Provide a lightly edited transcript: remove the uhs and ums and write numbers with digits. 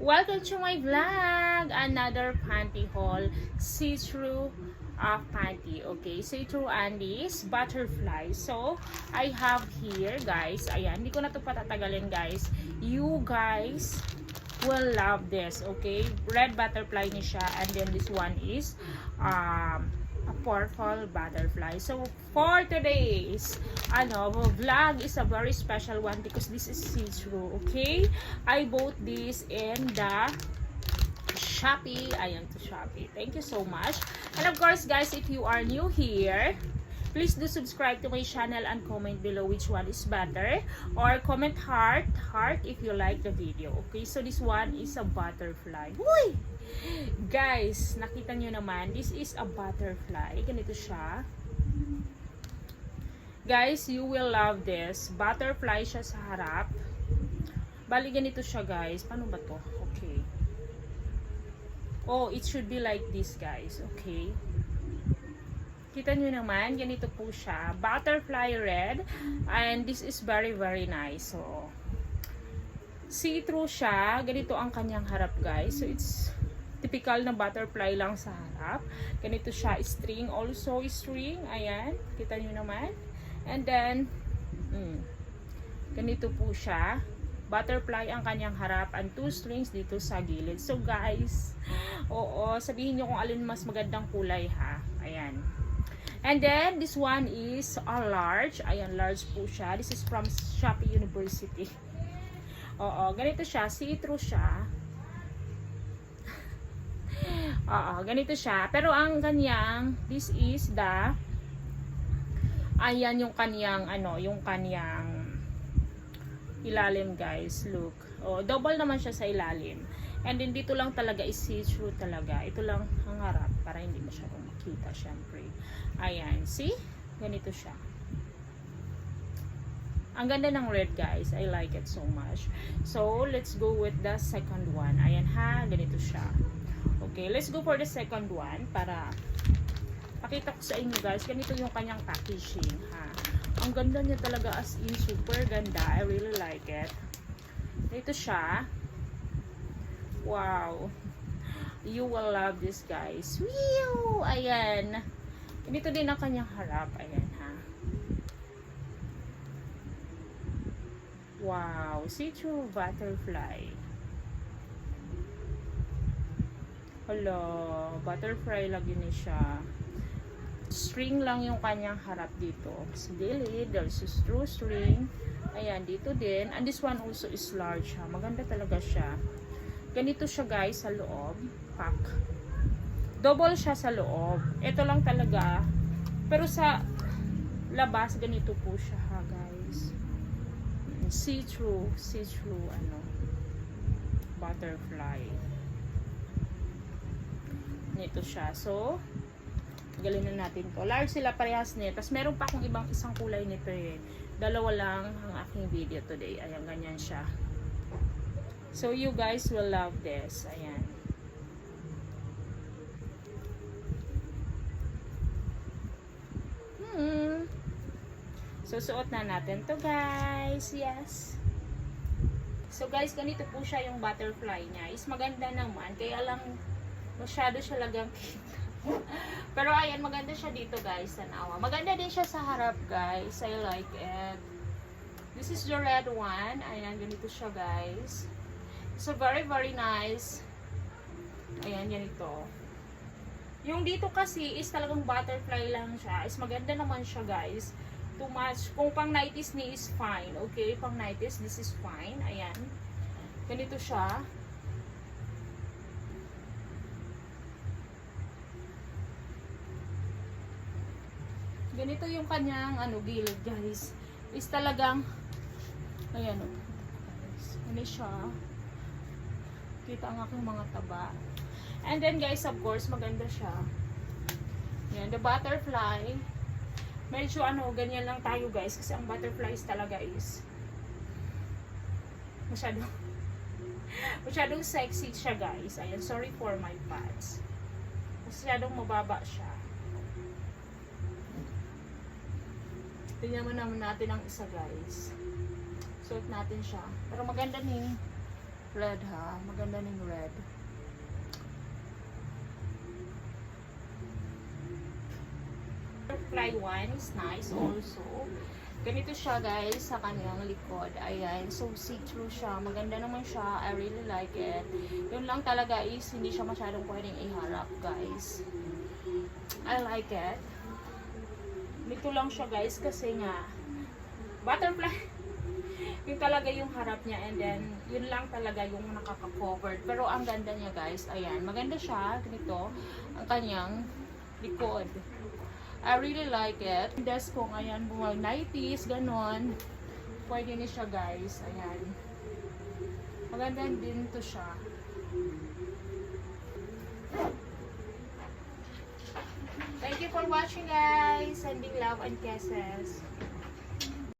Welcome to my vlog! Another panty haul. See-through panty. Okay, see-through undies, butterfly. So, I have here, guys. Ayan, hindi ko na ito patatagalin, guys. You guys will love this. Okay, red butterfly niya siya. And then this one is a purple butterfly. So, for today's vlog is a very special one because this is see-through. Okay, I bought this in the Shopee. Ayan to Shopee. Thank you so much. And of course, guys, if you are new here, please do subscribe to my channel and comment below which one is better, or comment heart if you like the video. Okay, so this one is a butterfly. Uy! Guys, nakita nyo naman, this is a butterfly. Ganito siya. Guys, you will love this. Butterfly siya sa harap. Bali, ganito siya, guys. Paano ba to? Okay. Oh, it should be like this, guys. Okay. Kita nyo naman, ganito po siya. Butterfly red. And this is very, very nice. So, see-through siya. Ganito ang kanyang harap, guys. So, it's typical na butterfly lang sa harap. Ganito siya, string. Also, string. Ayan. Kita nyo naman. And then, ganito po siya. Butterfly ang kanyang harap and 2 strings dito sa gilid. So, guys, oo, sabihin nyo kung alin mas magandang kulay, ha. Ayan. And then, this one is a large. Ayan, large po siya. This is from Shopee University. Oo, ganito siya. See-through siya. Oo, ganito siya. Pero ang kanyang, this is the, ayan yung kanyang, yung kanyang ilalim, guys. Look. Oh, double naman siya sa ilalim. And then dito lang talaga is see-through talaga. Ito lang ang harap para hindi masyadong makita, syempre. Ayan, see? Ganito siya. Ang ganda ng red, guys. I like it so much. So, let's go with the second one. Ayan ha, ganito siya. Okay, let's go for the second one para pakita ko sa inyo, guys. Ganito yung kanyang packaging, ha. Ang ganda niya talaga, as in, super ganda. I really like it. Ito siya. Wow. You will love this, guys. Whew! Ayan. Ganito din ang kanyang harap. Ayan, ha. Wow. See-through butterfly. Hello. Butterfly lagi niya siya. String lang yung kanyang harap dito. Sa gilid, there's a true string. Ayan, dito din. And this one also is large, ha. Maganda talaga siya. Ganito siya, guys, sa loob. Pack. Double siya sa loob. Ito lang talaga. Pero sa labas, ganito po siya, ha, guys. See-through, butterfly. Nito siya. So, galin na natin to. Large sila parehas nito. Tapos meron pa akong isang kulay nito eh. Dalawa lang ang aking video today. Ayan, ganyan siya. So, you guys will love this. Ayan. So, suot na natin to, guys. Yes. So, guys, ganito po siya yung butterfly niya. Is maganda naman. Kaya lang, masyado siya lagang kita. Pero, ayan, maganda siya dito, guys. Tanawa. Maganda din siya sa harap, guys. I like it. This is the red one. Ayan, ganito siya, guys. So, very, very nice. Ayan, ganito. Yung dito kasi is talagang butterfly lang siya. Is maganda naman siya, guys. Too much. Kung pang 90s ni is fine. Okay, pang 90s, this is fine. Ayan. Ganito siya. Ganito yung kanyang gilid, guys. Is talagang ayan o. Ano siya. Kita ang aking mga taba. And then, guys, of course, maganda siya. Yan, the butterfly. Medyo ganyan lang tayo, guys. Kasi ang butterflies talaga is masyadong sexy siya, guys. Ayan, sorry for my pants. Masyadong mababa siya. Tingnan naman natin ang isa, guys. Suot natin siya. Pero maganda ni Red ha. Maganda ng red. Butterfly one is nice also. Ganito siya guys sa kanyang likod. Ayan. So see-through siya. Maganda naman siya. I really like it. Yun lang talaga is hindi siya masyadong pwedeng iharap guys. I like it. Dito lang siya guys kasi nga butterfly yung talaga yung harap niya and then yun lang talaga yung nakaka-covered. Pero ang ganda niya guys. Ayan. Maganda siya. Ganito ang kanyang likod. I really like it. Desk ko ngayon, bumag 90s, ganon. Pwede ni siya guys. Ayan. Maganda din to siya. Thank you for watching guys. Sending love and kisses.